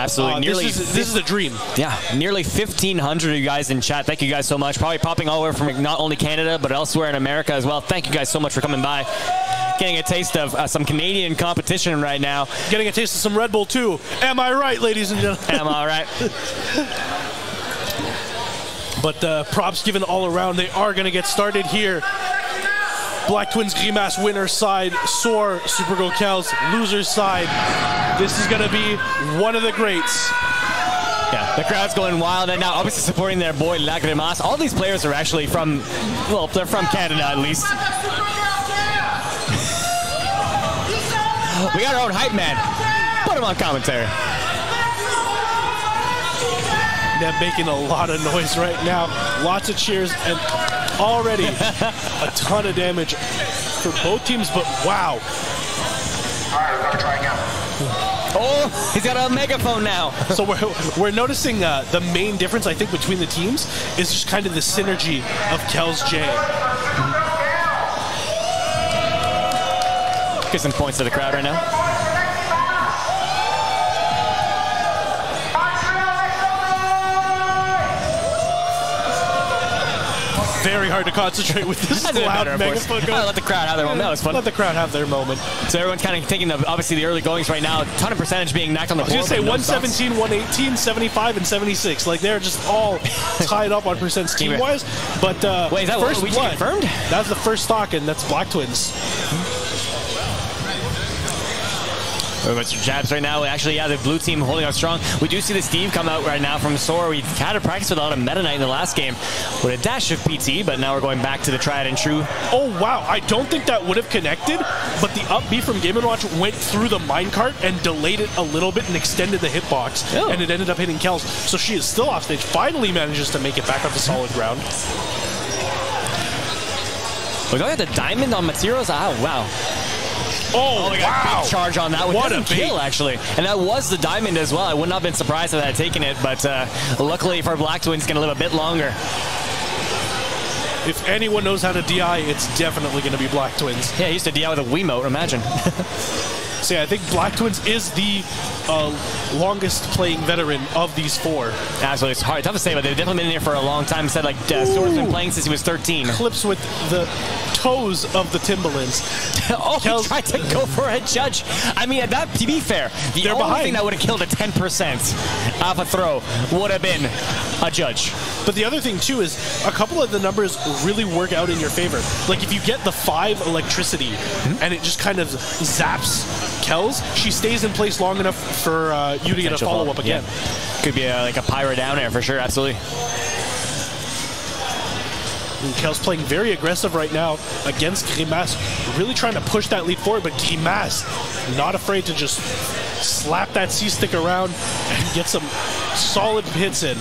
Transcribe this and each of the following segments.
absolutely. This is a dream. Yeah, nearly 1,500 of you guys in chat. Thank you guys so much. Probably popping all over from not only Canada, but elsewhere in America as well. Thank you guys so much for coming by. Getting a taste of some Canadian competition right now. Getting a taste of some Red Bull too. Am I right, ladies and gentlemen? Am I right? But props given all around. They are going to get started here. Black Twins GRIMACE winner side, Soar Supergirl Kel's loser side. This is going to be one of the greats. Yeah, the crowd's going wild, and now obviously supporting their boy GRIMACE. All these players are actually from, well, they're from Canada at least. We got our own hype man. Put him on commentary. They're making a lot of noise right now. Lots of cheers and already a ton of damage for both teams, but wow. All right, we're going to try again. Oh, he's got a megaphone now. So we're noticing the main difference, I think, between the teams is just kind of the synergy of Kel's J. Get some points to the crowd right now. Very hard to concentrate with this loud megaphone going. Let the crowd have their moment. That was fun. Let the crowd have their moment. So everyone's kind of taking obviously the early goings right now. A ton of percentage being knocked on the board. I was going to say 117, 118, 75, and 76. Like they're just all tied up on percents team-wise. But wait, is that first we blood, confirmed? That's the first stock, and that's Black Twins. Jabs right now. Actually, yeah, the blue team holding out strong. We do see the Steve come out right now from Soar. We had to practice with a lot of Meta Knight in the last game with a dash of PT, but now we're going back to the tried and true. Oh, wow. I don't think that would have connected, but the up B from Game & Watch went through the minecart and delayed it a little bit and extended the hitbox, and it ended up hitting Kels. So she is still off stage. Finally manages to make it back up to solid ground. We're going at the diamond on materials. Oh, wow. Oh, we got a big charge on that. What a kill, actually. And that was the diamond as well. I would not have been surprised if I had taken it, but luckily for Black Twins, going to live a bit longer. If anyone knows how to DI, it's definitely going to be Black Twins. Yeah, he used to DI with a Wiimote, imagine. So yeah, I think Black Twins is the longest playing veteran of these four. Absolutely, it's hard, tough to say, but they've definitely been in here for a long time. Said like Soar's been playing since he was 13. Clips with the toes of the Timberlands. Oh, he tried to go for a judge. I mean, that, to be fair, the only thing that would have killed a 10% off a throw would have been a judge. But the other thing, too, is a couple of the numbers really work out in your favor. Like, if you get the 5 electricity and it just kind of zaps Kels, she stays in place long enough for you to get a follow-up again. Yeah. Could be like a pyro down air for sure, absolutely. And Kel's playing very aggressive right now against GRIMACE, really trying to push that lead forward, but GRIMACE not afraid to just slap that C-stick around and get some solid hits in.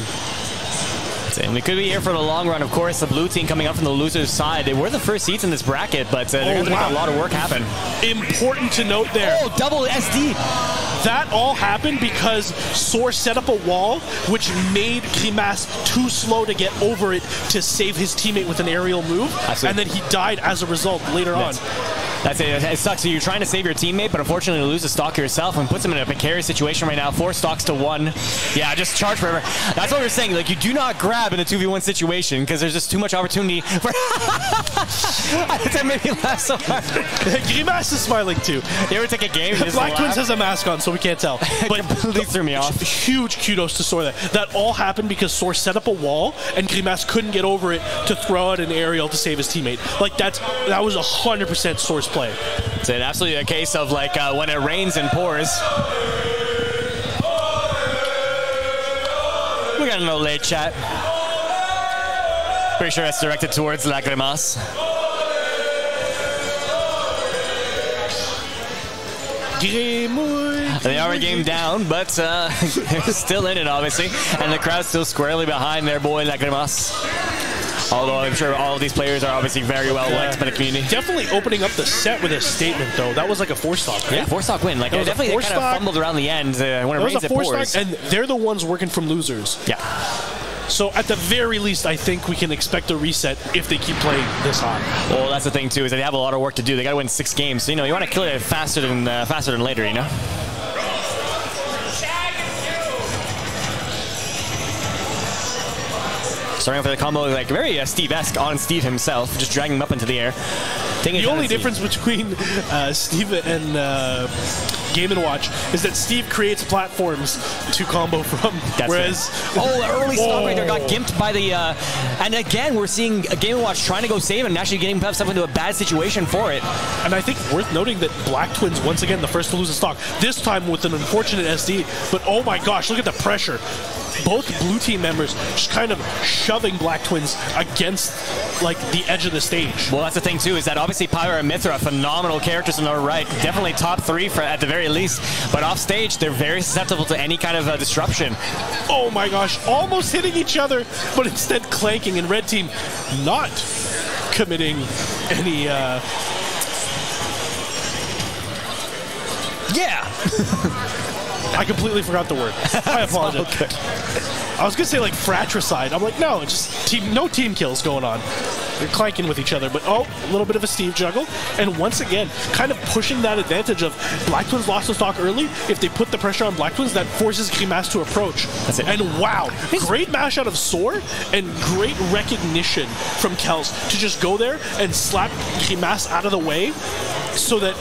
And we could be here for the long run, of course. The blue team coming up from the loser's side. They were the first seats in this bracket, but they're going to make a lot of work happen. Important to note there. Oh, double SD. That all happened because Soar set up a wall, which made GRIMACE too slow to get over it to save his teammate with an aerial move. And then he died as a result later on. That's it. It sucks. So you're trying to save your teammate, but unfortunately you lose a stock yourself and puts him in a precarious situation right now. 4 stocks to 1. Yeah, just charge forever. That's what we're saying. Like, you do not grab in a 2v1 situation because there's just too much opportunity for... That made me laugh so hard. GRIMACE is smiling too. You ever take a game? Black Twins has a mask on, so we can't tell. But completely threw me off. Huge kudos to Soar there. That all happened because Soar set up a wall and GRIMACE couldn't get over it to throw out an aerial to save his teammate. Like, that was 100% Soar's play. It's absolutely a case of like when it rains and pours. We got a no late chat. Pretty sure that's directed towards GRIMACE. They are a game down, but they're still in it, obviously. And the crowd's still squarely behind their boy GRIMACE. Although I'm sure all of these players are obviously very well liked by the community. Definitely opening up the set with a statement, though. That was like a 4-stock, right? Yeah, 4-stock win. Like, definitely they kind of fumbled around the end when it rains, it pours. And they're the ones working from losers. Yeah. So at the very least, I think we can expect a reset if they keep playing this high. Well, that's the thing too, is that they have a lot of work to do. They got to win 6 games. So, you know, you want to kill it faster than later, you know? Starting off with a combo like very Steve-esque on Steve himself, just dragging him up into the air. The only difference between Steve and Game & Watch is that Steve creates platforms to combo from, whereas... the early stock right there got gimped by the... and again, we're seeing Game & Watch trying to go save and actually getting himself into a bad situation for it. And I think worth noting that Black Twins, once again, the first to lose a stock, this time with an unfortunate SD, but oh my gosh, look at the pressure. Both blue team members just kind of shoving Black Twins against like the edge of the stage. Well, that's the thing too, is that obviously Pyra and Mithra, phenomenal characters on the right, definitely top 3 for at the very least, but off stage they're very susceptible to any kind of disruption. Oh my gosh, almost hitting each other, but instead clanking, and red team not committing any I completely forgot the word. I apologize. I was gonna say like fratricide. I'm like, no, just no team kills going on. They're clanking with each other, but oh, a little bit of a Steve juggle. And once again, kind of pushing that advantage of Black Twins lost the stock early. If they put the pressure on Black Twins, that forces GRIMACE to approach. That's it. And wow, great mash out of Soar and great recognition from Kels to just go there and slap GRIMACE out of the way so that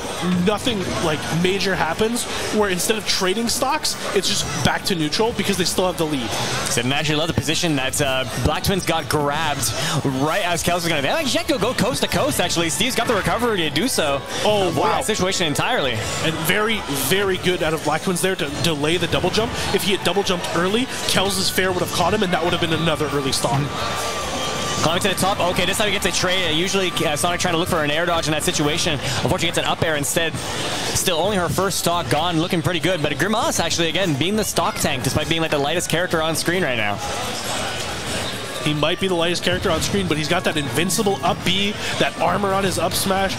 nothing like major happens, where instead of trading stocks, it's just back to neutral because they still have the lead. So imagine, love the position that Black Twins got grabbed right as Kels was going to... They go coast to coast, actually. Steve's got the recovery to do so. Oh, wow. That situation entirely. And very, very good out of Black Twins there to delay the double jump. If he had double jumped early, Kels' fair would have caught him, and that would have been another early stock. Climbing to the top. Okay, this time he gets a trade. Usually Sonic trying to look for an air dodge in that situation. Unfortunately, gets an up air instead. Still only her first stock gone, looking pretty good. But GRIMACE actually, again, being the stock tank, despite being like the lightest character on screen right now. He might be the lightest character on screen, but he's got that invincible up B, that armor on his up smash.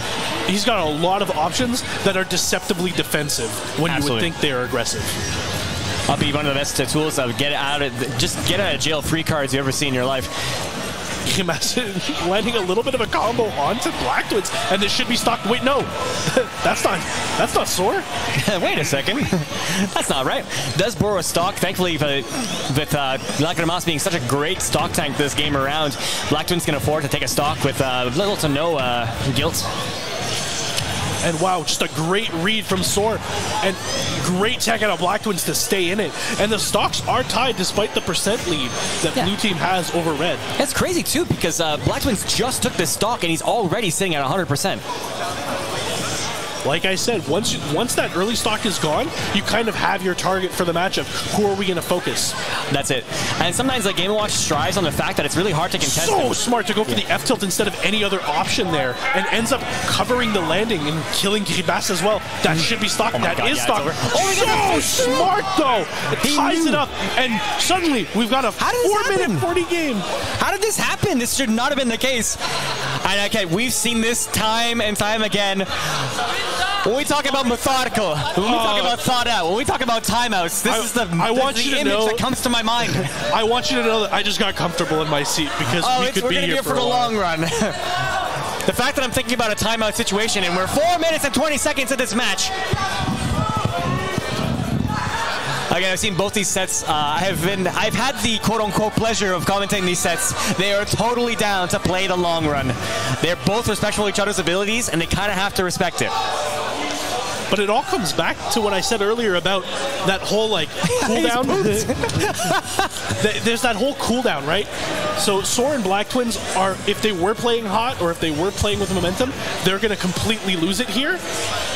He's got a lot of options that are deceptively defensive when you would think they are aggressive. Up B, one of the best tools of get out of jail free cards you ever see in your life. Imagine landing a little bit of a combo onto Black Twins, and this should be stocked. Wait, no, that's not Soar. Wait a second, that's not right. Does borrow a stock. Thankfully, with GRIMACE being such a great stock tank this game around, Black Twins can afford to take a stock with little to no guilt. And wow, just a great read from Soar, and great tech out of Black Twins to stay in it. And the stocks are tied despite the percent lead that blue team has over red. That's crazy too, because Black Twins just took this stock and he's already sitting at 100%. Like I said, once that early stock is gone, you kind of have your target for the matchup. Who are we going to focus? That's it. And sometimes like Game & Watch strives on the fact that it's really hard to contest. So smart to go for the F tilt instead of any other option there, and ends up covering the landing and killing GRIMACE as well. That should be stock. That is stock. So smart though. It ties it up, and suddenly we've got a 4-minute 40 game. How did this happen? This should not have been the case. And okay, we've seen this time and time again. When we talk about methodical, when we talk about thought out, when we talk about timeouts, this is the image that comes to my mind. I want you to know that I just got comfortable in my seat because we could be here for the long run. The fact that I'm thinking about a timeout situation and we're 4 minutes and 20 seconds of this match. Again, I've seen both these sets. I've had the quote-unquote pleasure of commentating these sets. They are totally down to play the long run. They're both respectful of each other's abilities, and they kind of have to respect it. But it all comes back to what I said earlier about that whole like cooldown. There's that whole cooldown, right? So Soar and Black Twins are, if they were playing hot or if they were playing with momentum, they're going to completely lose it here.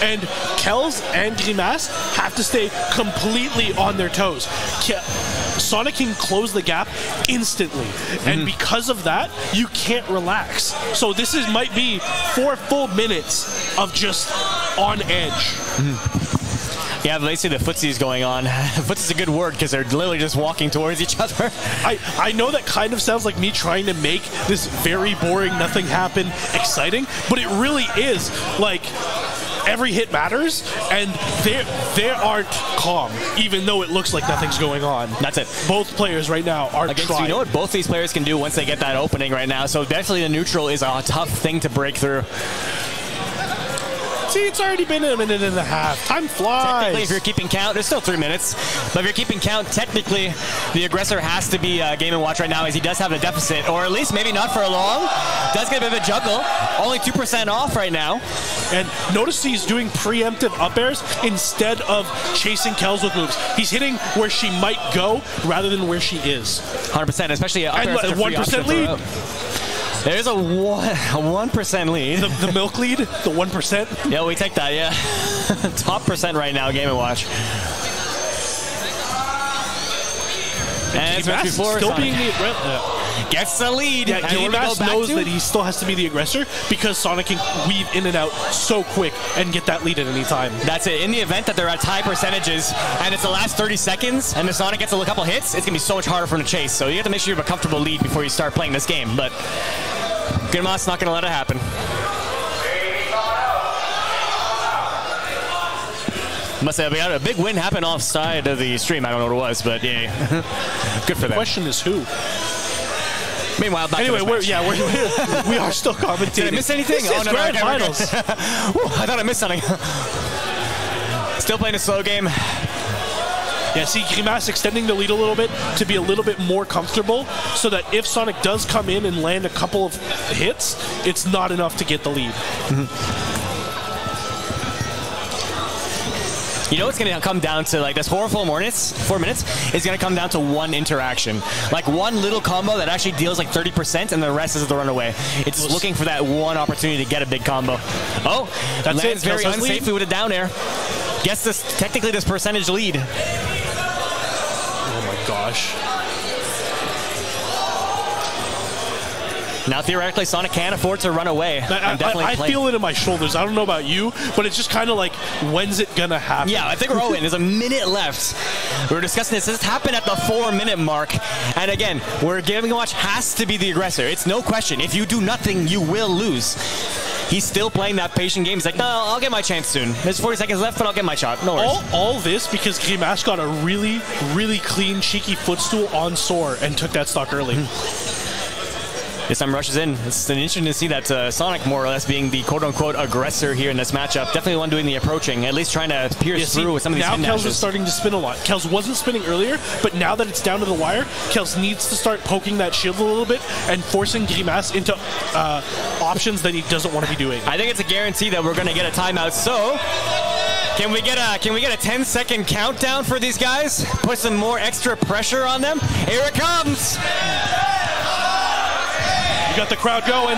And Kels and GRIMACE have to stay completely on their toes. Sonic can close the gap instantly, and because of that, you can't relax. So this might be 4 full minutes of just on edge. Yeah, basically the footsie's going on. Footsy's a good word because they're literally just walking towards each other. I know that kind of sounds like me trying to make this very boring, nothing happen exciting, but it really is like every hit matters, and they aren't calm, even though it looks like nothing's going on. That's it. Both players right now are trying. So you know what both these players can do once they get that opening right now, so definitely the neutral is a tough thing to break through. See, it's already been a minute and a half. Time flies. Technically, if you're keeping count, there's still 3 minutes. But if you're keeping count, technically, the aggressor has to be Game & Watch right now, as he does have a deficit. Or at least maybe not for long. Does get a bit of a juggle. Only 2% off right now. And notice he's doing preemptive up airs instead of chasing Kells with moves. He's hitting where she might go rather than where she is. 100%, especially up air. And 1% lead. There's a 1% lead. The milk lead, the 1%. Yeah, we take that, yeah. Top percent right now, Game & Watch. And it's before still Sonic being the gets the lead. Yeah, GRIMACE knows that he still has to be the aggressor because Sonic can weave in and out so quick and get that lead at any time. That's it. In the event that they're at high percentages and it's the last 30 seconds and the Sonic gets a couple hits, it's going to be so much harder for him to chase. So you have to make sure you have a comfortable lead before you start playing this game. But GRIMACE not going to let it happen. Must say, we had a big win happen offside of the stream. I don't know what it was, but yeah, good for them. The question is who? Meanwhile, back anyway, to we are still commentating. Did I miss anything? This is grand finals. I thought I missed something. Still playing a slow game. Yeah, see, GRIMACE extending the lead a little bit to be a little bit more comfortable so that if Sonic does come in and land a couple of hits, it's not enough to get the lead. You know what's going to come down to, like, this whole 4 minutes is going to come down to one interaction. Like, one little combo that actually deals like 30% and the rest is the runaway. It's looking for that one opportunity to get a big combo. Oh, that's lands very unsafely with a down air. Gets this, technically this percentage lead. Oh my gosh. Now, theoretically, Sonic can afford to run away. I feel it in my shoulders. I don't know about you, but it's just kind of like, when's it going to happen? Yeah, I think we're all in. There's a minute left. We were discussing this. This happened at the 4-minute mark. And again, we're Game & Watch has to be the aggressor. It's no question. If you do nothing, you will lose. He's still playing that patient game. He's like, no, I'll get my chance soon. There's 40 seconds left, but I'll get my shot. No worries. All this because GRIMACE got a really, really clean, cheeky footstool on Soar and took that stock early. This time rushes in. It's interesting to see that Sonic more or less being the quote-unquote aggressor here in this matchup. Definitely the one doing the approaching, at least trying to pierce through with some of these spin dashes. Now Kells is starting to spin a lot. Kells wasn't spinning earlier, but now that it's down to the wire, Kells needs to start poking that shield a little bit and forcing GRIMACE into options that he doesn't want to be doing. I think it's a guarantee that we're going to get a timeout. So can we get a 10-second countdown for these guys? Put some more extra pressure on them. Here it comes. Got the crowd going.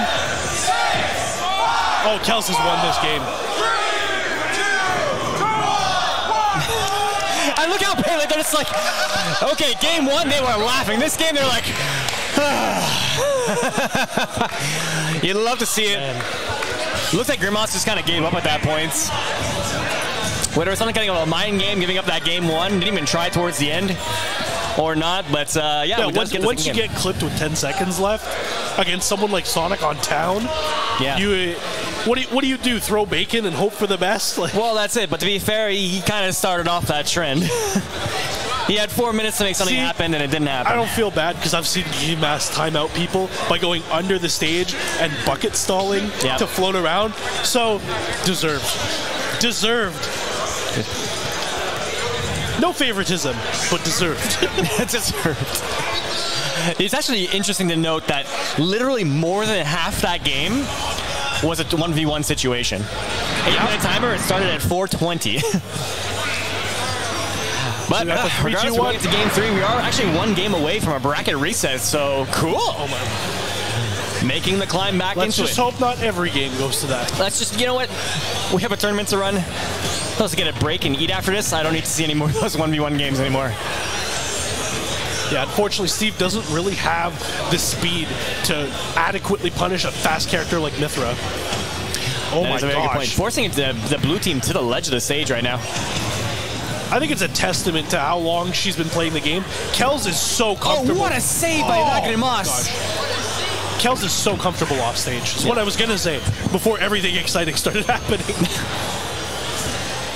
Oh, Kells has won this game. And look how pale they're just like, okay, game 1 they were laughing. This game they're like, you'd love to see it. Looks like GRIMACE just kind of gave up at that point. Whether it's something kind of a mind game, giving up that game 1, didn't even try towards the end or not, but yeah once you get clipped with 10 seconds left against someone like Sonic on town, what do you do? Throw bacon and hope for the best? Like, well, that's it. But to be fair, he kind of started off that trend. He had 4 minutes to make something happen, and it didn't happen. I don't feel bad because I've seen GRIMACE timeout people by going under the stage and bucket stalling to float around. So, deserved. No favoritism, but deserved. Deserved. It's actually interesting to note that literally more than half that game was a 1v1 situation. 8-minute timer, it started at 4:20. But regardless, we're getting to game 3. We are actually 1 game away from a bracket reset, so cool. Oh my. Making the climb back into it. Let's just hope not every game goes to that. Let's just, you know what? We have a tournament to run. Let's get a break and eat after this. I don't need to see any more of those 1v1 games anymore. Yeah, unfortunately, Steve doesn't really have the speed to adequately punish a fast character like Mythra. Oh my gosh. Forcing the blue team to the ledge of the stage right now. I think it's a testament to how long she's been playing the game. Kells is so comfortable. Oh, what a save by that GRIMACE. Kells is so comfortable off stage. That's what I was going to say before everything exciting started happening.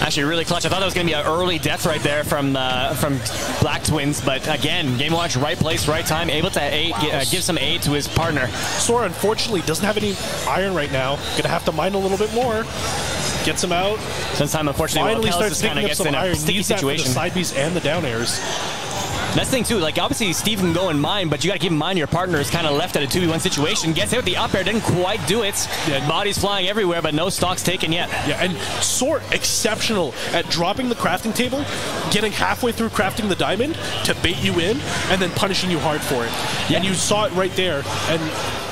Actually, really clutch. I thought that was going to be an early death right there from Blacktwins, but again, Game & Watch, right place, right time, able to give some aid to his partner. Soar, unfortunately, doesn't have any iron right now. Going to have to mine a little bit more. Gets him out. Sometimes, unfortunately, Finally Kellis starts just kind picking of up gets some in a iron. sticky Needs that for the situation. side Bs and the down airs. That's the thing, too. Like, obviously, Steve can go in mine, but you got to keep in mind your partner is kind of left at a 2v1 situation. Gets hit with the up air, didn't quite do it. Yeah. Body's flying everywhere, but no stocks taken yet. Yeah, and Soar, exceptional at dropping the crafting table, getting halfway through crafting the diamond to bait you in, and then punishing you hard for it. Yeah. And you saw it right there, and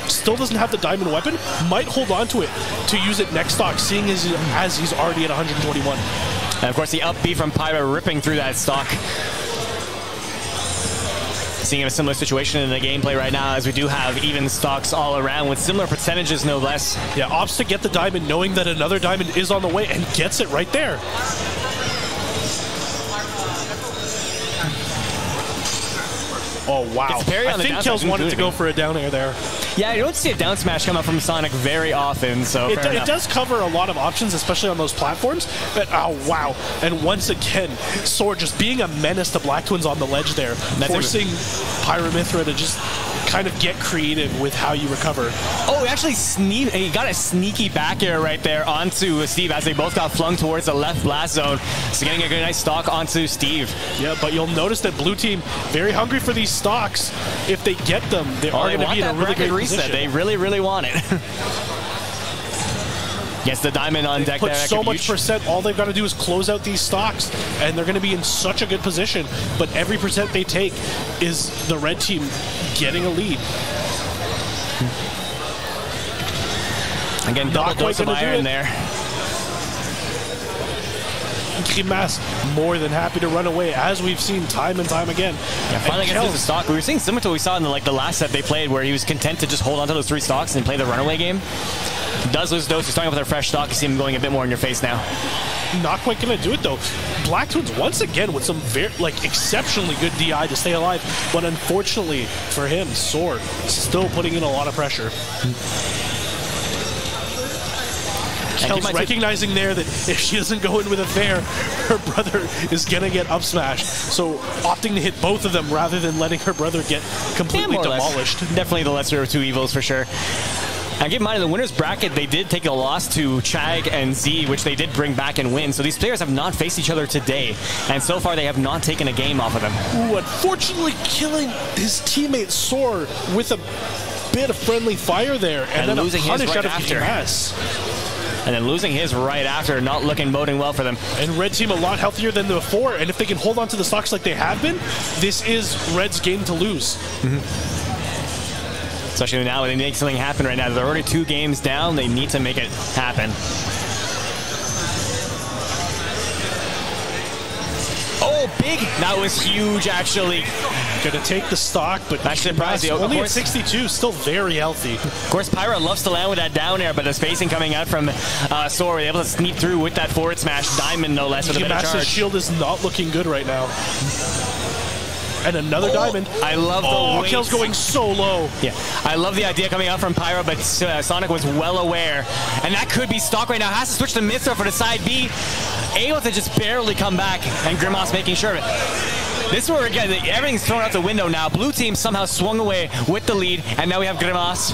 still doesn't have the diamond weapon, might hold on to it to use it next stock, seeing as he's already at 121. And, of course, the up B from Pyra ripping through that stock. Seeing a similar situation in the gameplay right now, as we do have even stocks all around with similar percentages, no less. Yeah, opts to get the diamond knowing that another diamond is on the way and gets it right there. Oh, wow. It's parry on I the think down Kells smash wanted to didn't go it? for a down air there. Yeah, you don't see a down smash come out from Sonic very often, so It fair enough. does cover a lot of options, especially on those platforms. But, oh, wow. And once again, Soar just being a menace to Black Twins on the ledge there, forcing Pyramithra to just kind of get creative with how you recover. Oh, he got a sneaky back air right there onto Steve as they both got flung towards the left blast zone. So getting a good nice stock onto Steve. Yeah, but you'll notice that blue team very hungry for these stocks. If they get them, they are going to be in a really great reset. position. They really, really want it. Gets the diamond on deck Put there. so much percent. All they've got to do is close out these stocks, and they're going to be in such a good position. But every percent they take is the red team getting a lead. Again, double dose of iron there. GRIMACE more than happy to run away, as we've seen time and time again. Yeah, finally gets the stock. We were seeing similar to what we saw in the last set they played, where he was content to just hold on to those 3 stocks and play the runaway game. Does lose dose. He's starting with a fresh stock. You see him going a bit more in your face now. Not quite going to do it, though. Black Twins, once again, with some exceptionally good DI to stay alive. But unfortunately for him, Soar still putting in a lot of pressure. Kells recognizing there that if she doesn't go in with a fair, her brother is going to get up smashed. So opting to hit both of them rather than letting her brother get completely demolished. Definitely the lesser of 2 evils for sure. And keep in mind, in the winner's bracket, they did take a loss to Chag and Z, which they did bring back and win. So these players have not faced each other today. And so far, they have not taken a game off of them. Ooh, unfortunately killing his teammate Soar with a bit of friendly fire there. And then losing his right out of after. GRIMACE. And then losing his right after, not looking boding well for them. And red team a lot healthier than before. And if they can hold on to the stocks like they have been, this is Red's game to lose. Especially now, they make something happen right now. They're already 2 games down. They need to make it happen. Oh, big! That was huge, actually. Gonna take the stock, but actually surprised you. Only at 62, still very healthy. Of course, Pyra loves to land with that down air, but the spacing coming out from Soar, able to sneak through with that forward smash, diamond no less, with a bit of charge. Master's shield is not looking good right now. And another diamond. I love the weight. Kill's going so low. Yeah, I love the idea coming out from Pyra, but Sonic was well aware. And that could be stock right now. Has to switch to Mithra for the side B. Able to just barely come back, and GRIMACE making sure of it. This is where, again, everything's thrown out the window now. Blue team somehow swung away with the lead, and now we have GRIMACE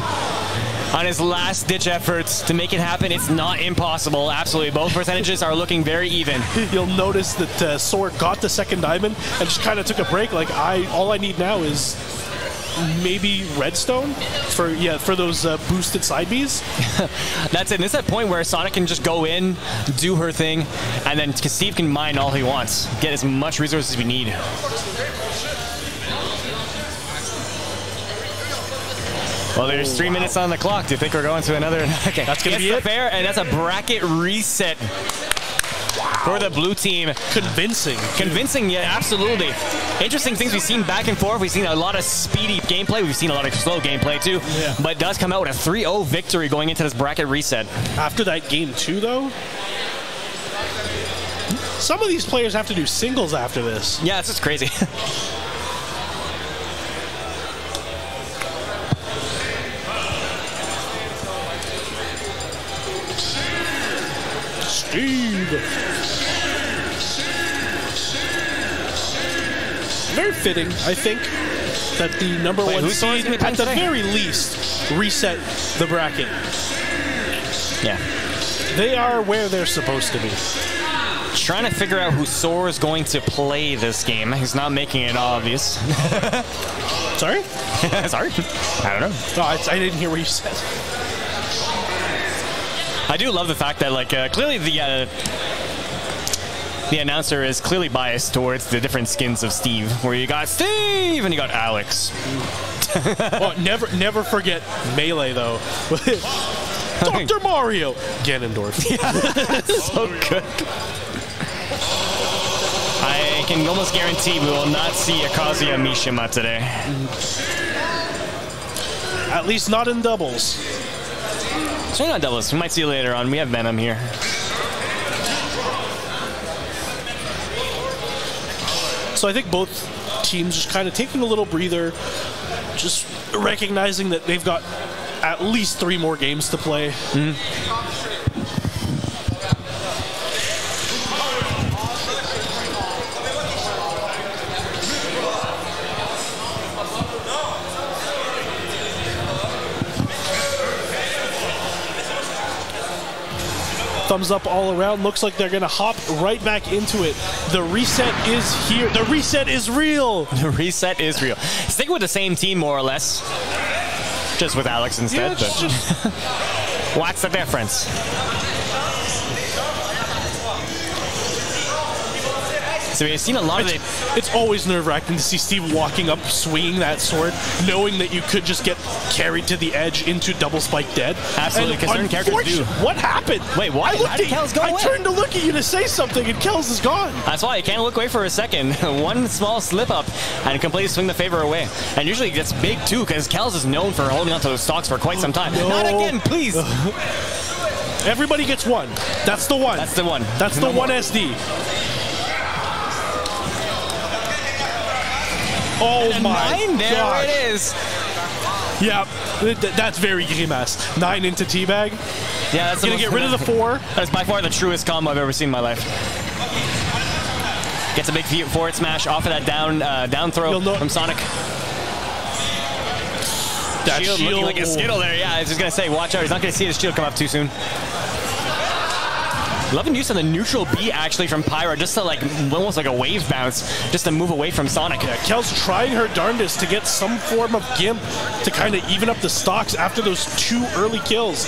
on his last-ditch efforts to make it happen. It's not impossible, absolutely. Both percentages are looking very even. You'll notice that Soar got the second diamond and just kind of took a break. Like, all I need now is maybe redstone for those boosted side Bs. That's it. This is that point where Sonic can just go in, do her thing, and then Steve can mine all he wants. Get as much resources as we need. Well, there's 3 minutes on the clock. Do you think we're going to another? Okay, that's going to be it. Fair, and that's a bracket reset for the blue team. Convincing. Convincing, yeah, absolutely. Interesting things we've seen back and forth. We've seen a lot of speedy gameplay. We've seen a lot of slow gameplay, too. Yeah. But it does come out with a 3-0 victory going into this bracket reset. After that game 2, though, some of these players have to do singles after this. Yeah, it's just crazy. Steve. Very fitting, I think, that the number 1 seed, at the very least, reset the bracket. Yeah. They are where they're supposed to be. Trying to figure out who Soar is going to play this game. He's not making it obvious. Sorry? Sorry? I don't know. No, I didn't hear what you said. I do love the fact that, like, clearly the announcer is clearly biased towards the different skins of Steve, where you got Steve and you got Alex. Well, never forget Melee, though. Dr. Mario! Ganondorf. Yeah, so good. I can almost guarantee we will not see a Kazuya Mishima today. At least not in doubles. So not doubles. We might see you later on. We have Venom here. So I think both teams just kind of taking a little breather, just recognizing that they've got at least 3 more games to play. Thumbs up all around. Looks like they're going to hop right back into it. The reset is here. The reset is real. The reset is real. Sticking with the same team, more or less. Just with Alex instead. Yeah, but what's the difference? So we've seen a lot of it. It's always nerve-wracking to see Steve walking up, swinging that sword, knowing that you could just get carried to the edge into double spike dead. Absolutely, because certain characters do. What happened? Wait, what? How did Kells go away? I turned to look at you to say something, and Kells is gone. That's why you can't look away for a second. One small slip-up, and completely swing the favor away. And usually it gets big, too, because Kells is known for holding onto those stocks for quite some time. No. Not again, please. Everybody gets one. That's the one. That's the one. That's the one SD. Oh my 9, there God. it is. Yeah, that's very GRIMACE. 9 into teabag. Yeah, that's gonna get rid of the 4. That's by far the truest combo I've ever seen in my life. Gets a big forward smash off of that down throw from Sonic. That shield looking like a skittle there. Yeah, I was just gonna say, watch out. He's not gonna see his shield come up too soon. Loving use of the neutral B actually from Pyra, just to like almost like a wave bounce, just to move away from Sonic. Yeah, Kel's trying her darndest to get some form of gimp to kind of even up the stocks after those 2 early kills.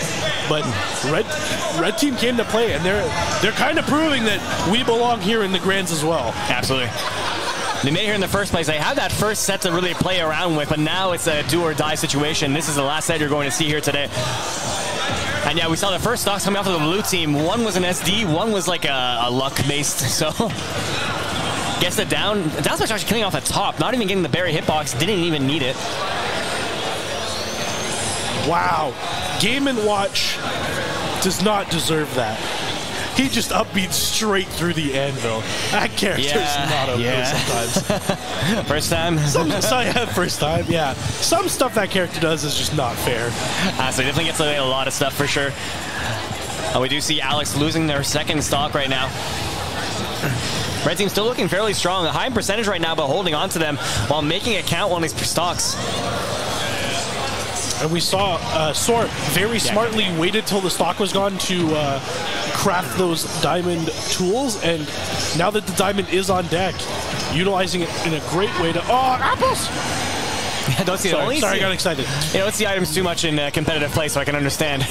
But red team came to play, and they're kind of proving that we belong here in the Grands as well. Absolutely. They made it here in the first place. They have that first set to really play around with, but now it's a do or die situation. This is the last set you're going to see here today. And yeah, we saw the first stocks coming off of the blue team. One was an SD, one was like a luck-based, so... Gets it down. Down smash actually killing off the top, not even getting the berry hitbox, didn't even need it. Wow. Game & Watch does not deserve that. He just upbeat straight through the anvil. That character's not okay sometimes. First time? First time, yeah. Some stuff that character does is just not fair. So he definitely gets away with a lot of stuff for sure. We do see Alex losing their second stock right now. Red team still looking fairly strong. A high in percentage right now, but holding on to them while making it count on these stocks. And we saw Soar very smartly waited till the stock was gone to craft those diamond tools, and now that the diamond is on deck, utilizing it in a great way to... Oh, apples! Yeah, don't see sorry, I got excited. You don't see items too much in competitive play, so I can understand.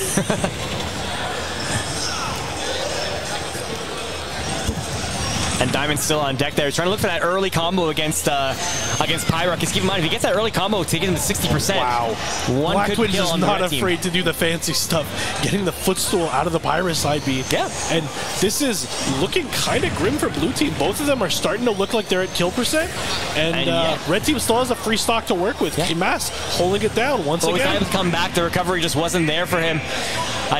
And Diamond's still on deck there. He's trying to look for that early combo against Pyra. Because keep in mind, if he gets that early combo, take it into 60%. Wow. Blacktwins is not afraid to do the fancy stuff. Getting the footstool out of the Pyra side B. Yeah. And this is looking kind of grim for blue team. Both of them are starting to look like they're at kill percent. And red team still has a free stock to work with. GRIMACE holding it down once again. Both guys come back. The recovery just wasn't there for him.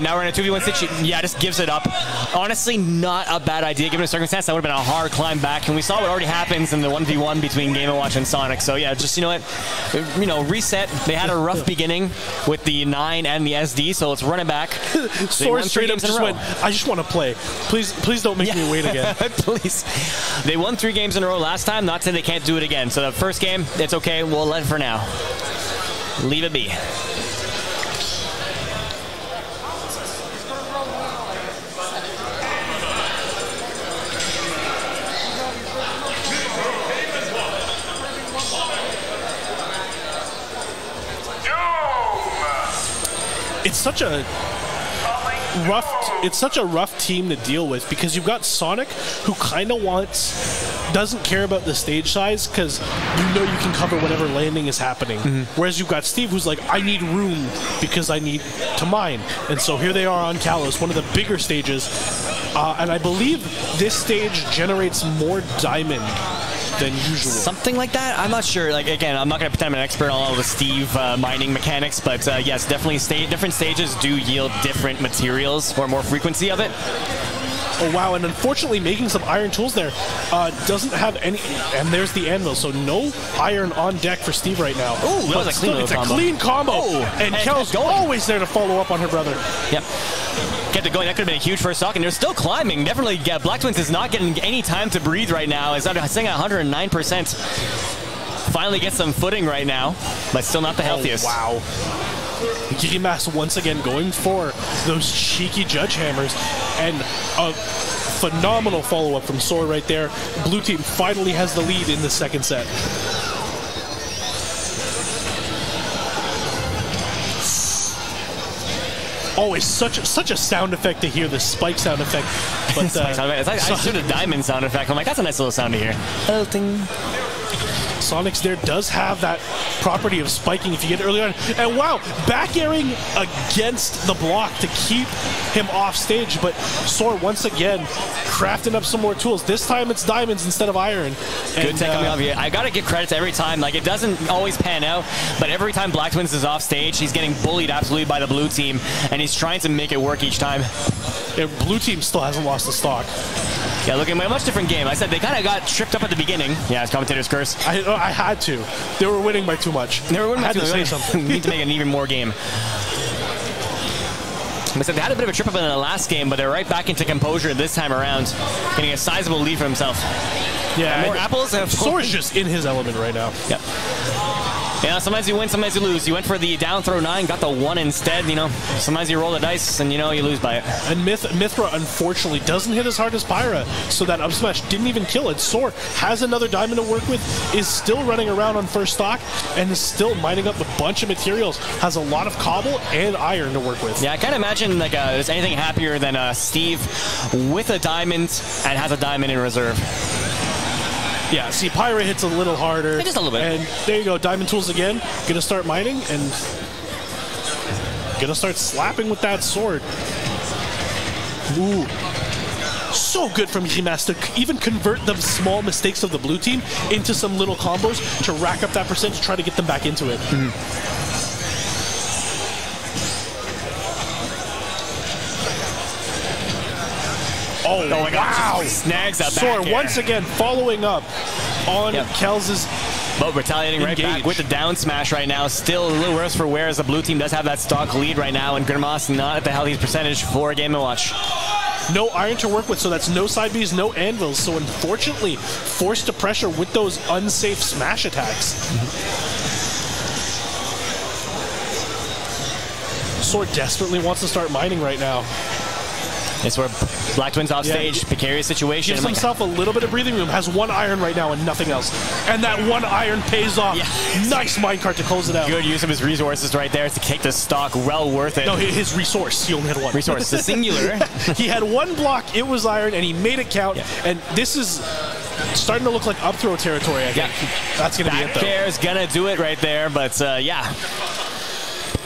Now we're in a 2v1 situation. Yeah, just gives it up. Honestly, not a bad idea given the circumstance. That would have been a hard climb back. And we saw what already happens in the 1v1 between Game & Watch and Sonic. So yeah, just, you know what, reset. They had a rough beginning with the 9 and the SD, so let's run it back. Soar straight up just went, I just want to play. Please don't make me wait again. Please. They won 3 games in a row last time. Not saying they can't do it again. So the first game, it's okay. We'll let it for now. Leave it be. it's such a rough team to deal with, because you've got Sonic, who kind of doesn't care about the stage size, because you know you can cover whatever landing is happening. Whereas you've got Steve, who's like, I need room because I need to mine. And so here they are on Kalos, one of the bigger stages. And I believe this stage generates more diamond than usual. Something like that? I'm not sure. Like, again, I'm not going to pretend I'm an expert on all the Steve mining mechanics, but yes, definitely different stages do yield different materials or more frequency of it. Oh, wow, and unfortunately making some iron tools there doesn't have any, and there's the anvil, so no iron on deck for Steve right now. Oh, that was a clean it's combo. A clean combo, and Kel's always there to follow up on her brother. Yep. Kept it going. That could have been a huge first stock, and they're still climbing. Definitely, Blacktwins is not getting any time to breathe right now. It's sitting at 109%. Finally gets some footing right now, but still not the healthiest. Oh, wow. GRIMACE once again going for those cheeky judge hammers, and a phenomenal follow-up from Soar right there. Blue team finally has the lead in the second set. Always such a sound effect to hear, the spike sound effect. But I should have diamond sound effect. I'm like, that's a nice little sound to hear. Hello, ting. Sonic's there does have that property of spiking if you get it early on. And wow, back airing against the block to keep him off stage. But Soar once again crafting up some more tools. This time it's diamonds instead of iron. Good tech coming off here. I gotta give credit to every time. Like, it doesn't always pan out, but every time Blacktwins is off stage, he's getting bullied absolutely by the blue team, and he's trying to make it work each time. Yeah, blue team still hasn't lost the stock. Yeah, looking at a much different game. I said they kind of got tripped up at the beginning. Yeah, it's commentator's curse. I had to. They were winning by too much. They were winning by too much. I had to say something. We need to make an even more game. I said they had a bit of a trip up in the last game, but they're right back into composure this time around, getting a sizable lead for himself. Yeah, more apples. Soar's just in his element right now. Yep. Yeah, sometimes you win, sometimes you lose. You went for the down throw 9, got the 1 instead. You know, sometimes you roll the dice and, you know, you lose by it. And Mithra, unfortunately, doesn't hit as hard as Pyra, so that up smash didn't even kill it. Soar has another diamond to work with, is still running around on first stock, and is still mining up a bunch of materials. Has a lot of cobble and iron to work with. Yeah, I can't imagine like there's anything happier than Steve with a diamond and has a diamond in reserve. Yeah, see, Pyra hits a little harder. Just a little bit. And there you go, diamond tools again. Gonna start mining and gonna start slapping with that sword. Ooh. So good from GRIMACE to even convert the small mistakes of the blue team into some little combos to rack up that percent to try to get them back into it. Oh my God. Wow. Snags that back Soar air. once again following up on Kels's. But retaliating right back with the down smash right now. Still a little worse for wear, as the blue team does have that stock lead right now, and GRIMACE not at the healthiest percentage for Game & Watch. No iron to work with, so that's no side Bs, no anvils. So unfortunately, forced to pressure with those unsafe smash attacks. Soar desperately wants to start mining right now. It's where Blacktwins off stage, precarious situation. Gives himself a little bit of breathing room, has 1 iron right now and nothing else. And that 1 iron pays off. Yeah. Nice minecart to close it out. Good use of his resources right there to take the stock. Well worth it. No, his resource. He only had 1. Resource, the singular. He had 1 block, it was iron, and he made it count. Yeah. And this is starting to look like up throw territory, I think. That's going to be it, though. Back air is going to do it right there, but yeah.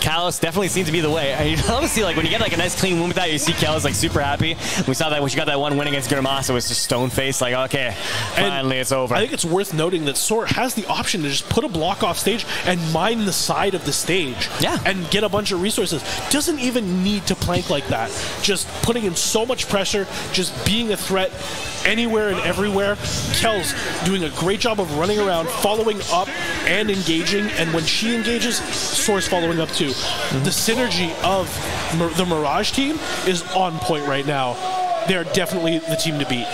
Kalos definitely seems to be the way. I obviously, like, when you get like a nice clean win with that, you see Kalos like super happy. We saw that when she got that 1 win against GRIMACE, it was just stone faced, like, okay, finally it's over. I think it's worth noting that Soar has the option to just put a block off stage and mine the side of the stage. Yeah. And get a bunch of resources. Doesn't even need to plank like that. Just putting in so much pressure, just being a threat anywhere and everywhere. Kel's doing a great job of running around, following up and engaging, and when she engages, Soar's following up too. The synergy of the Mirage team is on point right now. They're definitely the team to beat.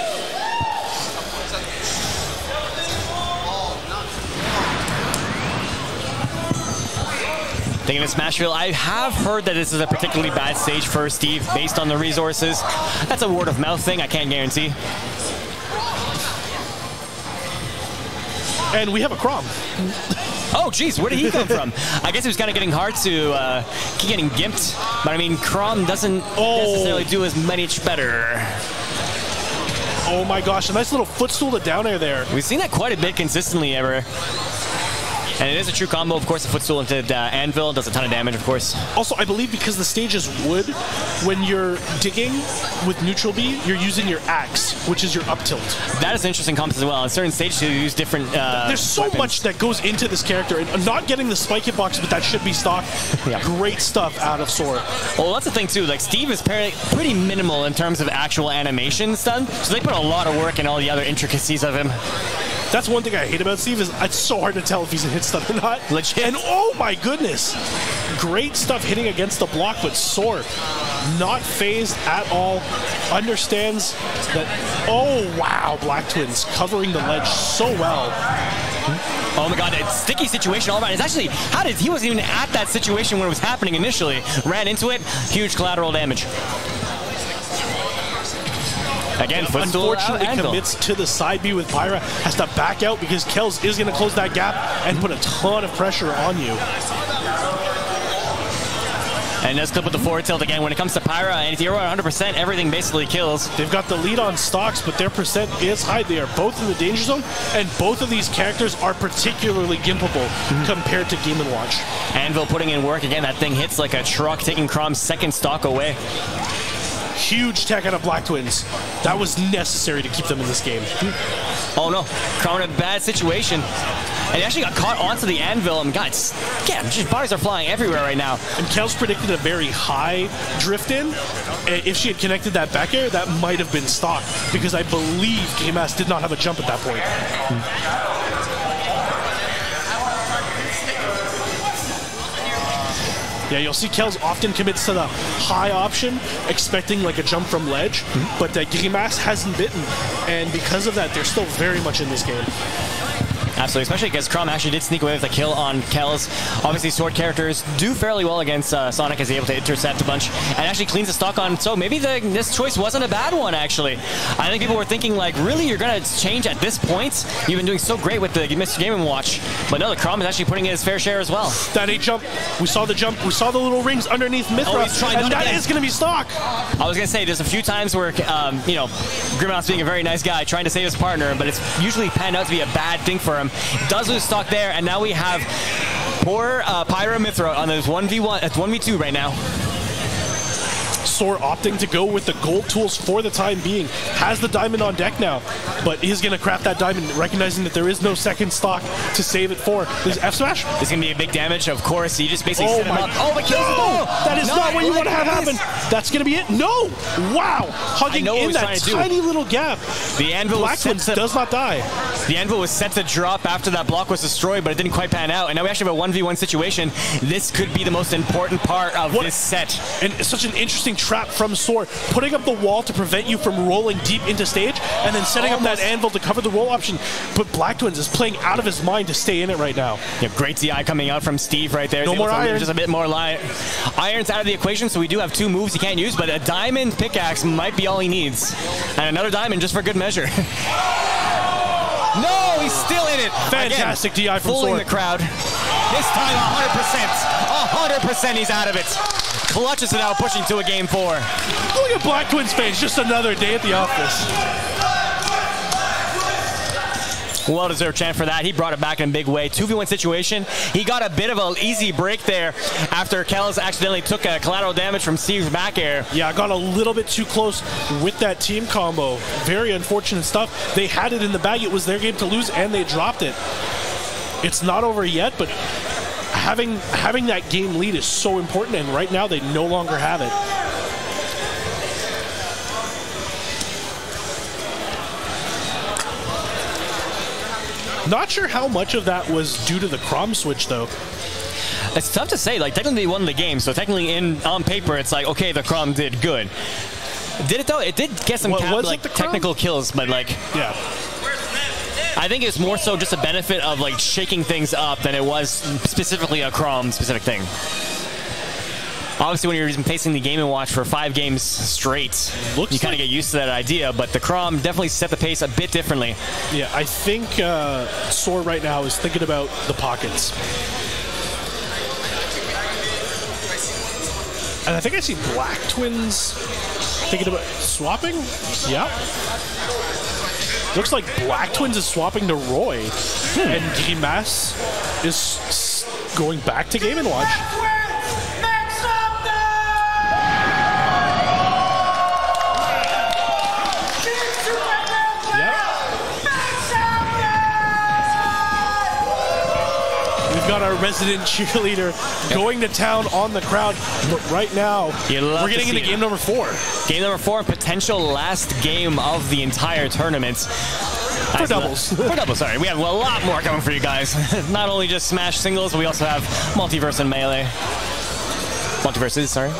Thinking of Smashville, I have heard that this is a particularly bad stage for Steve based on the resources. That's a word of mouth thing, I can't guarantee. And we have a Crom. Oh, geez, where did he come from? I guess he was kind of getting hard to keep getting gimped. But, I mean, Crom doesn't necessarily do as much better. Oh, my gosh. A nice little footstool to down air there. We've seen that quite a bit consistently ever. And it is a true combo, of course. The footstool into the anvil does a ton of damage, of course. Also, I believe because the stage is wood, when you're digging with neutral B, you're using your axe, which is your up tilt. That is an interesting combo as well. On certain stages, you use different There's so weapons. much that goes into this character. And not getting the spike hitbox, but that should be stock. Yeah. Great stuff out of Soar. Well, that's the thing, too. Like, Steve is pretty minimal in terms of actual animations done. So they put a lot of work in all the other intricacies of him. That's one thing I hate about Steve is it's so hard to tell if he's a hit stun or not. Legit. And oh my goodness, great stuff hitting against the block, but Soar not phased at all. Understands that. Oh wow, Black Twins covering the ledge so well. Oh my god, that sticky situation all around. It's actually, he wasn't even at that situation when it was happening initially. Ran into it, huge collateral damage. Again, unfortunately commits to the side B with Pyra, has to back out because Kells is going to close that gap and put a ton of pressure on you. And does clip with the forward tilt again. When it comes to Pyra, and if you're 100%, everything basically kills. They've got the lead on stocks, but their percent is high. They are both in the danger zone, and both of these characters are particularly gimpable compared to Game & Watch. Anvil putting in work again. That thing hits like a truck, taking Crom's second stock away. Huge tech out of Black Twins. That was necessary to keep them in this game. Oh no, Crom in a bad situation. And he actually got caught onto the anvil, and God, just bars are flying everywhere right now. And Kels predicted a very high drift in. If she had connected that back air, that might have been stock, because I believe GRIMACE did not have a jump at that point. Yeah, you'll see Kells often commits to the high option, expecting like a jump from ledge, but GRIMACE hasn't bitten, and because of that, they're still very much in this game. Absolutely, especially because Crom actually did sneak away with a kill on Kells. Obviously, sword characters do fairly well against Sonic, as he's able to intercept a bunch, and actually cleans the stock on. So maybe this choice wasn't a bad one, actually. I think people were thinking, like, really, you're going to change at this point? You've been doing so great with the Mr. Game & Watch. But no, the Crom is actually putting in his fair share as well. That A jump, we saw the jump, we saw the little rings underneath Mithra, and that is going to be stock. I was going to say, there's a few times where, you know, GRIMACE being a very nice guy, trying to save his partner, but it's usually panned out to be a bad thing for him. Does lose stock there, and now we have poor Pyra Mithra on those 1v1, 1v2 right now. Soar opting to go with the gold tools for the time being. Has the diamond on deck now, but is going to craft that diamond, recognizing that there is no second stock to save it for. There's F smash. It's going to be a big damage, of course. You just basically set him up. Oh, but kills no! That is not what you want to have happen. That's going to be it. No! Wow! Hugging in that tiny little gap. The anvil does not die. The anvil was set to drop after that block was destroyed, but it didn't quite pan out. And now we actually have a 1v1 situation. This could be the most important part of this set. And it's such an interesting trap from Soar, putting up the wall to prevent you from rolling deep into stage, and then setting up that anvil to cover the roll option. But Black Twins is playing out of his mind to stay in it right now. Yeah, great DI coming out from Steve right there. No more iron. Just a bit more light. Iron's out of the equation, so we do have two moves he can't use, but a diamond pickaxe might be all he needs. And another diamond just for good measure. No, he's still in it. Fantastic DI from Soar. Fooling the crowd. This time 100%. 100% he's out of it. Clutches it out, pushing to a game 4. Look at Black Twins' face. Just another day at the office. Well-deserved chance for that. He brought it back in a big way. 2v1 situation. He got a bit of an easy break there after Kells accidentally took a collateral damage from Steve's back air. Yeah, got a little bit too close with that team combo. Very unfortunate stuff. They had it in the bag. It was their game to lose, and they dropped it. It's not over yet, but having that game lead is so important, and right now they no longer have it. Not sure how much of that was due to the Crom switch, though. It's tough to say. Like, technically they won the game, so technically on paper it's like, okay, the Crom did good. Did it, though? It did get some technical kills, but like... Yeah. I think it's more so just a benefit of like shaking things up than it was specifically a Crom specific thing. Obviously, when you're facing the Game & Watch for 5 games straight, you kind of get used to that idea, but the Crom definitely set the pace a bit differently. Yeah, I think Soar right now is thinking about the pockets. And I think I see Black Twins thinking about swapping. Yeah. Looks like Black Twins is swapping to Roy, and GRIMACE is going back to Game & Watch. We've got our resident cheerleader going to town on the crowd, but right now we're getting into game number 4. Game number 4, potential last game of the entire tournament. For doubles. For doubles, sorry. We have a lot more coming for you guys. Not only just Smash singles, but we also have Multiverse and Melee. Multiverses, sorry.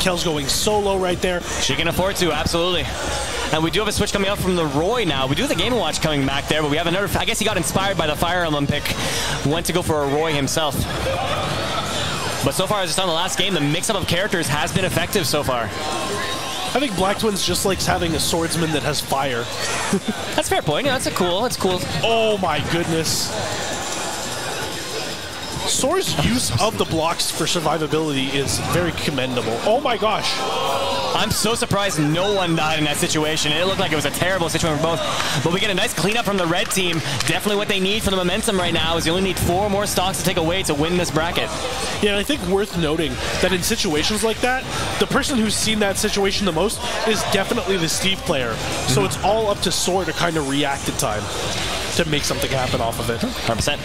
Kel's going solo right there. She can afford to, absolutely. And we do have a switch coming up from the Roy now. We do have the Game & Watch coming back there, but we have another. I guess he got inspired by the Fire Emblem pick. Went to go for a Roy himself. But so far, just on the last game, the mix-up of characters has been effective so far. I think Black Twins just likes having a swordsman that has fire. That's a fair point. Yeah, that's cool. Oh my goodness. Soar's use of the blocks for survivability is very commendable. Oh my gosh. I'm so surprised no one died in that situation. It looked like it was a terrible situation for both. But we get a nice cleanup from the red team. Definitely what they need for the momentum right now is you only need 4 more stocks to take away to win this bracket. Yeah, and I think worth noting that in situations like that, the person who's seen that situation the most is definitely the Steve player. So it's all up to Soar to kind of react in time to make something happen off of it. 100%.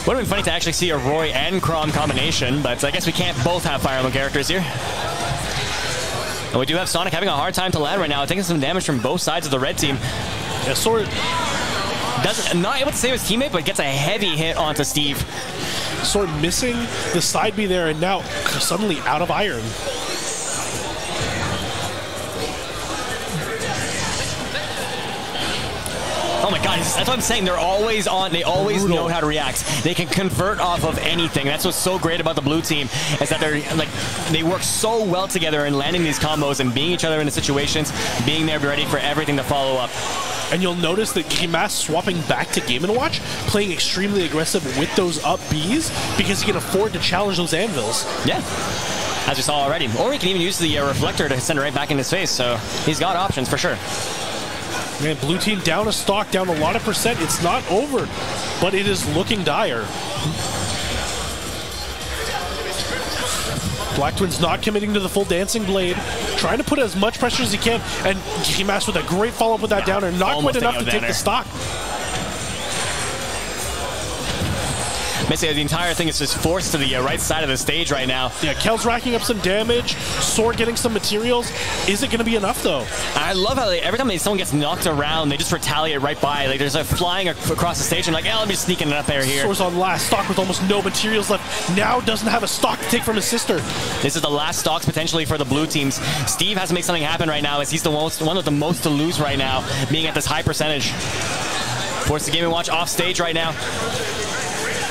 Would have been funny to actually see a Roy and Crom combination, but I guess we can't both have Fire Emblem characters here. And we do have Sonic having a hard time to land right now, taking some damage from both sides of the red team. Yeah, Soar not able to save his teammate, but gets a heavy hit onto Steve. Soar missing the side B there, and now suddenly out of iron. Oh my god, that's what I'm saying. They're always on. They always know how to react. They can convert off of anything. That's what's so great about the blue team, is that they work so well together in landing these combos and being each other in the situations, being there, be ready for everything to follow up. And you'll notice that GRIMACE swapping back to Game & Watch, playing extremely aggressive with those up Bs because he can afford to challenge those anvils. Yeah. As we saw already. Or he can even use the reflector to send it right back in his face, so he's got options for sure. Man, blue team down a stock, down a lot of percent. It's not over, but it is looking dire. Black Twins not committing to the full dancing blade, trying to put as much pressure as he can, and GRIMACE with a great follow-up with that downer, not quite enough to take the stock. Basically, the entire thing is just forced to the right side of the stage right now. Yeah, Kel's racking up some damage. Soar getting some materials. Is it going to be enough, though? I love how every time someone gets knocked around, they just retaliate right by. Like, there's a flying across the stage, and like, let me just sneak in up there here. Soar's on last stock with almost no materials left. Now doesn't have a stock to take from his sister. This is the last stocks potentially for the blue teams. Steve has to make something happen right now, as he's the one with the most to lose right now, being at this high percentage. Force the Game & Watch off stage right now.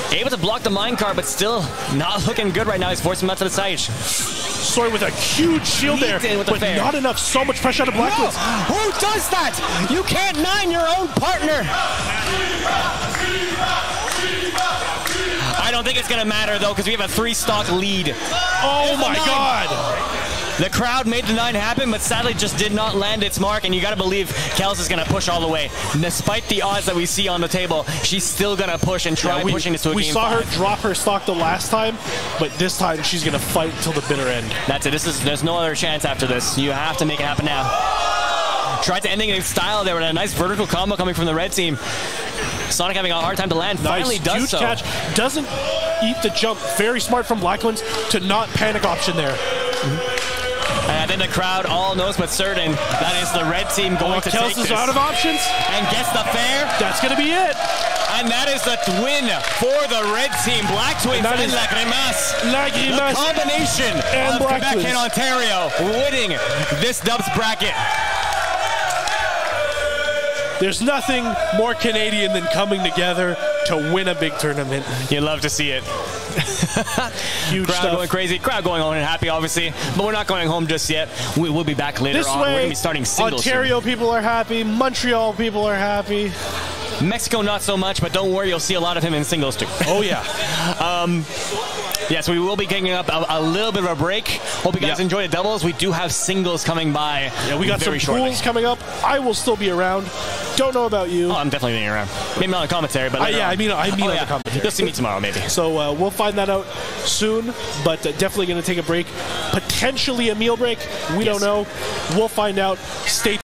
Able to block the minecart, but still not looking good right now. He's forcing him out to the side. Soar with a huge shield there, but not enough. So much pressure out of Black Twins. Who does that? You can't 9 your own partner. I don't think it's going to matter, though, because we have a 3-stock lead. Oh, my God. The crowd made the 9 happen, but sadly just did not land its mark, and you got to believe Kels is going to push all the way. Despite the odds that we see on the table, she's still going to push and try pushing this to a game 5. We saw her drop her stock the last time, but this time she's going to fight until the bitter end. That's it. There's no other chance after this. You have to make it happen now. Tried to end it in style there with a nice vertical combo coming from the red team. Sonic having a hard time to land. Finally does huge so. Catch. Doesn't eat the jump. Very smart from Black Twins to not panic option there. And I think the crowd all knows but certain that is the red team going to take this. Kels is out of options. And gets the fair. That's going to be it. And that is the win for the red team. Black Twins and La GRIMACE. The combination and of Black Quebec Twins and Ontario winning this dubs bracket. There's nothing more Canadian than coming together to win a big tournament. You love to see it. Huge Crowd stuff. going crazy. Crowd going on and happy, obviously. But we're not going home just yet. We will be back later This on. We're way, going to be starting singles soon. Ontario people are happy. Montreal people are happy. Mexico, not so much, but don't worry, you'll see a lot of him in singles too. Oh, yeah. Yes, we will be taking up a little bit of a break. Hope you guys enjoy the doubles. We do have singles coming by. Yeah, we got some pools coming up. I will still be around. Don't know about you. Oh, I'm definitely being around. Maybe not on commentary, but yeah, I mean on the commentary. You'll see me tomorrow, maybe. So we'll find that out soon, but definitely going to take a break. Potentially a meal break. We don't know. We'll find out. Stay tuned.